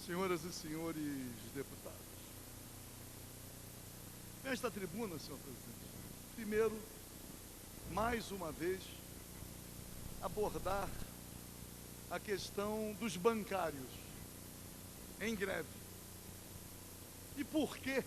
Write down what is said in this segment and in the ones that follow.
Senhoras e senhores deputados, nesta tribuna, senhor presidente, primeiro, mais uma vez, abordar a questão dos bancários em greve. E por que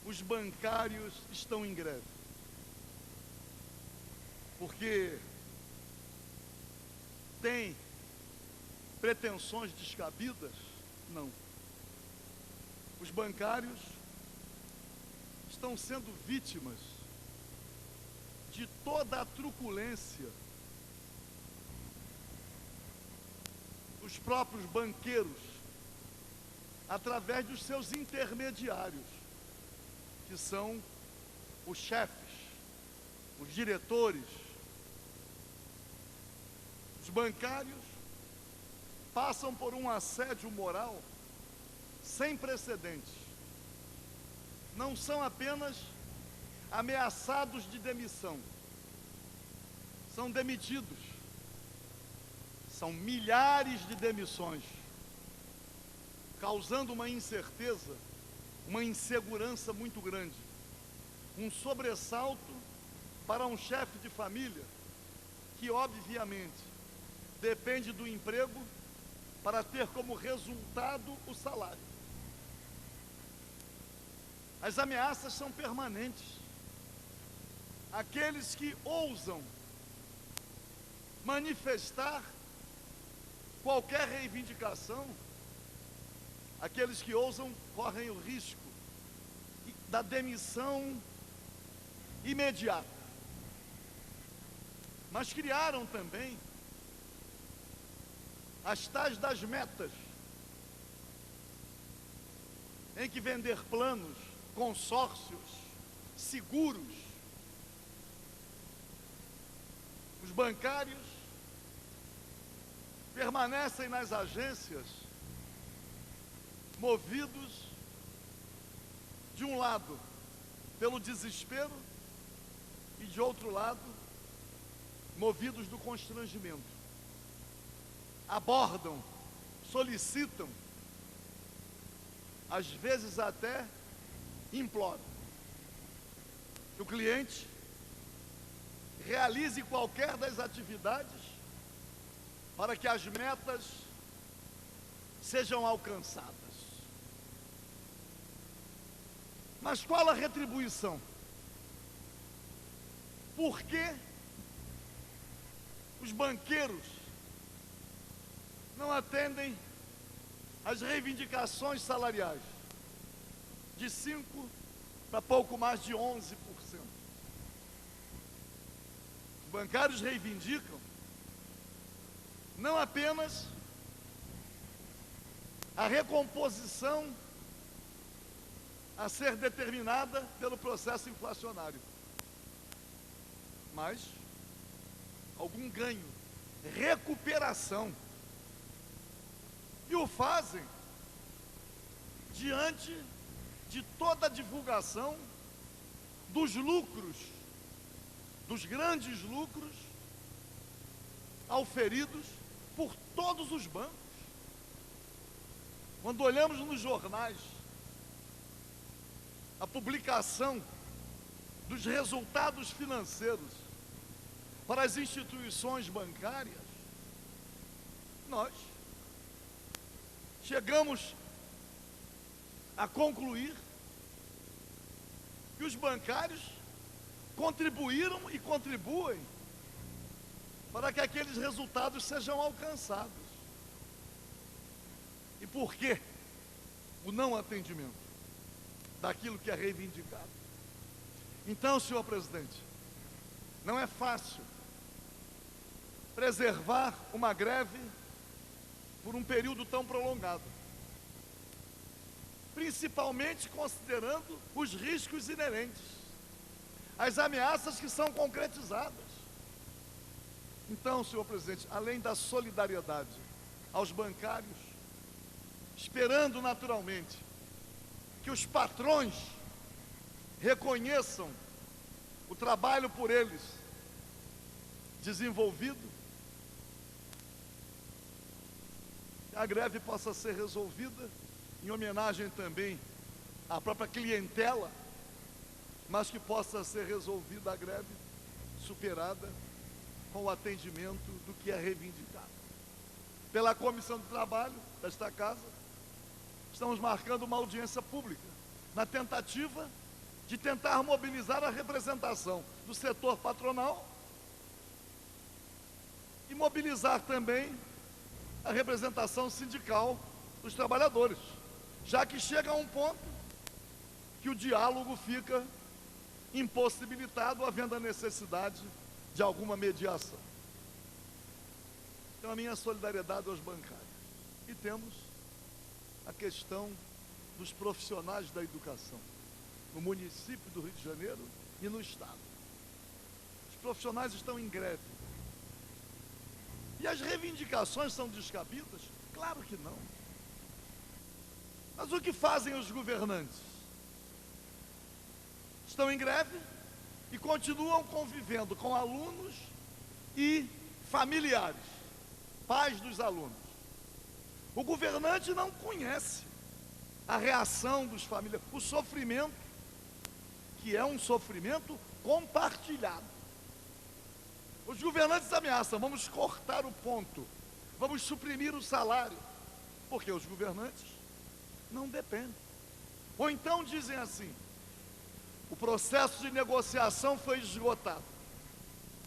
os bancários estão em greve? Porque tem pretensões descabidas? Não. Os bancários estão sendo vítimas de toda a truculência dos próprios banqueiros, através dos seus intermediários, que são os chefes, os diretores. Os bancários passam por um assédio moral sem precedentes. Não são apenas ameaçados de demissão, são demitidos. São milhares de demissões, causando uma incerteza, uma insegurança muito grande, um sobressalto para um chefe de família que, obviamente, depende do emprego para ter como resultado o salário. As ameaças são permanentes. Aqueles que ousam manifestar qualquer reivindicação, aqueles que ousam correm o risco da demissão imediata. Mas criaram também as tais das metas, em que vender planos, consórcios, seguros. Os bancários permanecem nas agências movidos, de um lado, pelo desespero e, de outro lado, movidos do constrangimento. Abordam, solicitam, às vezes até imploram que o cliente realize qualquer das atividades para que as metas sejam alcançadas. Mas qual a retribuição? Por que os banqueiros não atendem às reivindicações salariais de 5% para pouco mais de 11%? Os bancários reivindicam não apenas a recomposição a ser determinada pelo processo inflacionário, mas algum ganho, recuperação. E o fazem diante de toda a divulgação dos lucros, dos grandes lucros auferidos por todos os bancos. Quando olhamos nos jornais a publicação dos resultados financeiros para as instituições bancárias, nós chegamos a concluir que os bancários contribuíram e contribuem para que aqueles resultados sejam alcançados. E por que o não atendimento daquilo que é reivindicado? Então, senhor presidente, não é fácil preservar uma greve por um período tão prolongado, principalmente considerando os riscos inerentes, as ameaças que são concretizadas. Então, senhor presidente, além da solidariedade aos bancários, esperando naturalmente que os patrões reconheçam o trabalho por eles desenvolvido, a greve possa ser resolvida, em homenagem também à própria clientela, mas que possa ser resolvida a greve, superada, com o atendimento do que é reivindicado. Pela Comissão do Trabalho desta Casa, estamos marcando uma audiência pública, na tentativa de tentar mobilizar a representação do setor patronal e mobilizar também a representação sindical dos trabalhadores, já que chega a um ponto que o diálogo fica impossibilitado, havendo a necessidade de alguma mediação. Então, a minha solidariedade aos bancários. E temos a questão dos profissionais da educação, no município do Rio de Janeiro e no Estado. Os profissionais estão em greve. E as reivindicações são descabidas? Claro que não. Mas o que fazem os governantes? Estão em greve e continuam convivendo com alunos e familiares, pais dos alunos. O governante não conhece a reação dos familiares, o sofrimento, que é um sofrimento compartilhado. Os governantes ameaçam: vamos cortar o ponto, vamos suprimir o salário, porque os governantes não dependem. Ou então dizem assim: o processo de negociação foi esgotado.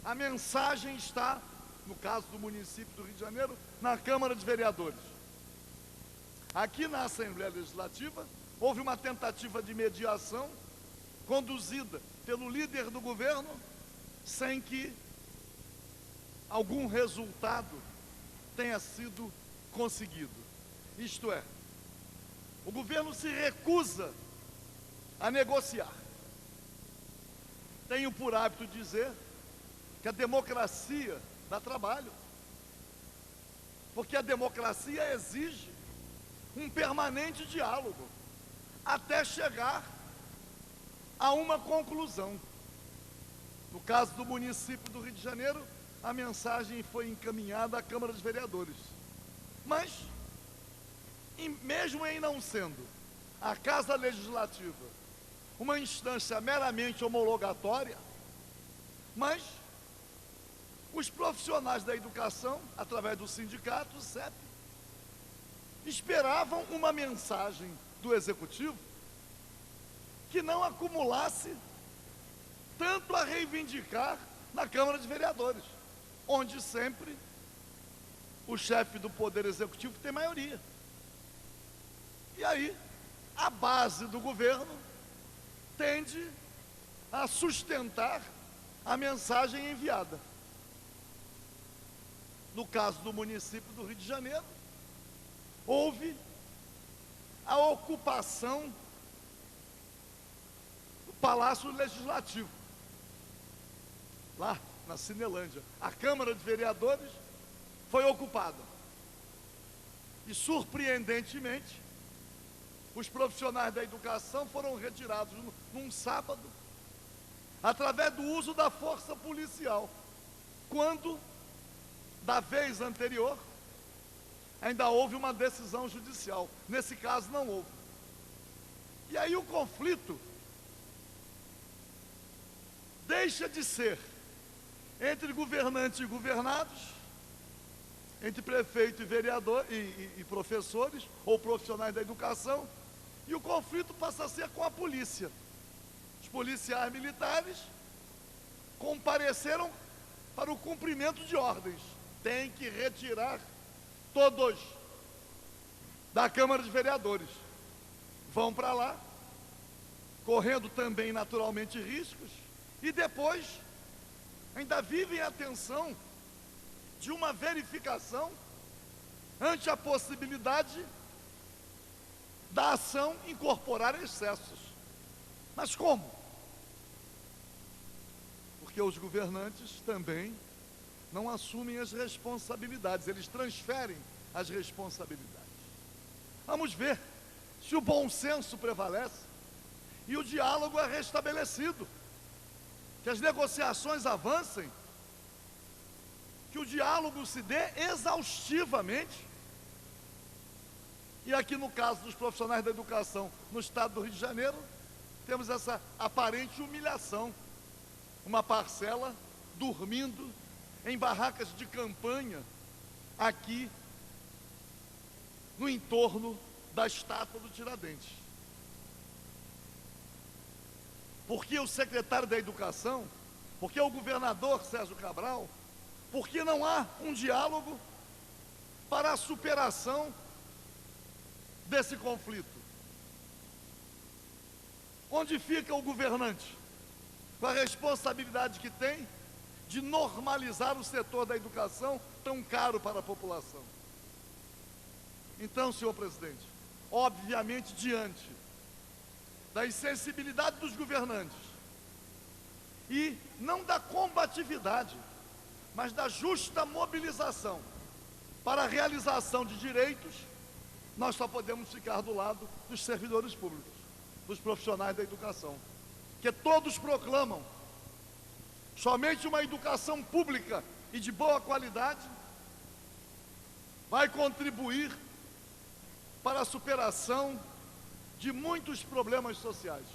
A mensagem está, no caso do município do Rio de Janeiro, na Câmara de Vereadores. Aqui na Assembleia Legislativa, houve uma tentativa de mediação conduzida pelo líder do governo, sem que algum resultado tenha sido conseguido. Isto é, o governo se recusa a negociar. Tenho por hábito dizer que a democracia dá trabalho, porque a democracia exige um permanente diálogo até chegar a uma conclusão. No caso do município do Rio de Janeiro, a mensagem foi encaminhada à Câmara dos Vereadores. Mas, mesmo em não sendo a Casa Legislativa uma instância meramente homologatória, mas os profissionais da educação, através do sindicato, o CEP, esperavam uma mensagem do Executivo que não acumulasse tanto a reivindicar na Câmara de Vereadores, onde sempre o chefe do Poder Executivo tem maioria. E aí, a base do governo tende a sustentar a mensagem enviada. No caso do município do Rio de Janeiro, houve a ocupação do Palácio Legislativo, lá na Cinelândia. A Câmara de Vereadores foi ocupada. E, surpreendentemente, os profissionais da educação foram retirados num sábado, através do uso da força policial, quando, da vez anterior, ainda houve uma decisão judicial. Nesse caso não houve. E aí o conflito deixa de ser entre governantes e governados, entre prefeito e vereador e professores ou profissionais da educação, e o conflito passa a ser com a polícia. Os policiais militares compareceram para o cumprimento de ordens. Tem que retirar todos da Câmara de Vereadores. Vão para lá, correndo também naturalmente riscos, e depois ainda vivem a tensão de uma verificação ante a possibilidade da ação incorporar excessos. Mas como? Porque os governantes também não assumem as responsabilidades, eles transferem as responsabilidades. Vamos ver se o bom senso prevalece e o diálogo é restabelecido, que as negociações avancem, que o diálogo se dê exaustivamente E aqui no caso dos profissionais da educação no estado do Rio de Janeiro, temos essa aparente humilhação. Uma parcela dormindo em barracas de campanha aqui no entorno da estátua do Tiradentes. Porque o secretário da Educação, porque o governador Sérgio Cabral, porque não há um diálogo para a superação desse conflito? Onde fica o governante com a responsabilidade que tem de normalizar o setor da educação tão caro para a população? Então, senhor presidente, obviamente, diante da insensibilidade dos governantes e não da combatividade, mas da justa mobilização para a realização de direitos, nós só podemos ficar do lado dos servidores públicos, dos profissionais da educação, que todos proclamam somente uma educação pública e de boa qualidade vai contribuir para a superação de muitos problemas sociais.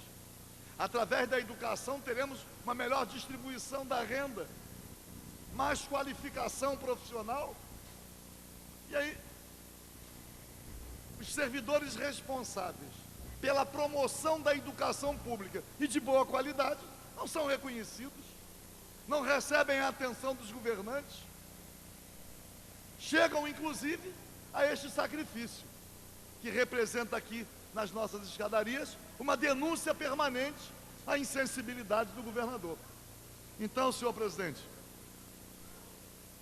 Através da educação teremos uma melhor distribuição da renda, mais qualificação profissional, e aí os servidores responsáveis pela promoção da educação pública e de boa qualidade não são reconhecidos, não recebem a atenção dos governantes, chegam inclusive a este sacrifício, que representa aqui nas nossas escadarias uma denúncia permanente à insensibilidade do governador. Então, senhor presidente,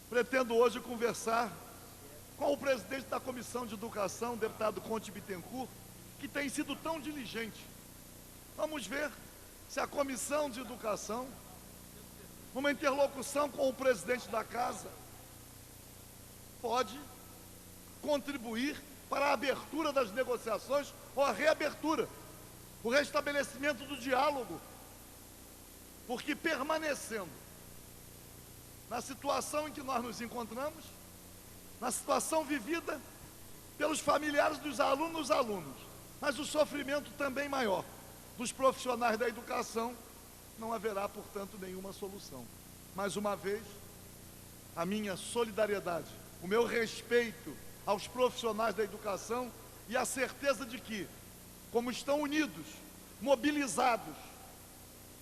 pretendo hoje conversar com o presidente da Comissão de Educação, deputado Conte Bittencourt, que tem sido tão diligente. Vamos ver se a Comissão de Educação, numa interlocução com o presidente da Casa, pode contribuir para a abertura das negociações ou a reabertura, o restabelecimento do diálogo, porque permanecendo na situação em que nós nos encontramos, na situação vivida pelos familiares dos alunos, mas o sofrimento também maior dos profissionais da educação, não haverá, portanto, nenhuma solução. Mais uma vez, a minha solidariedade, o meu respeito aos profissionais da educação e a certeza de que, como estão unidos, mobilizados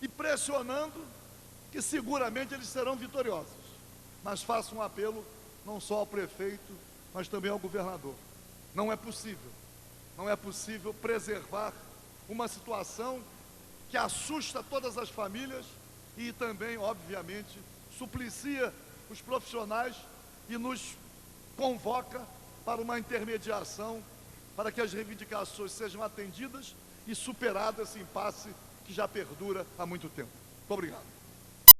e pressionando, que seguramente eles serão vitoriosos. Mas faço um apelo não só ao prefeito, mas também ao governador. Não é possível preservar uma situação que assusta todas as famílias e também, obviamente, suplicia os profissionais e nos convoca para uma intermediação, para que as reivindicações sejam atendidas e superado esse impasse que já perdura há muito tempo. Muito obrigado.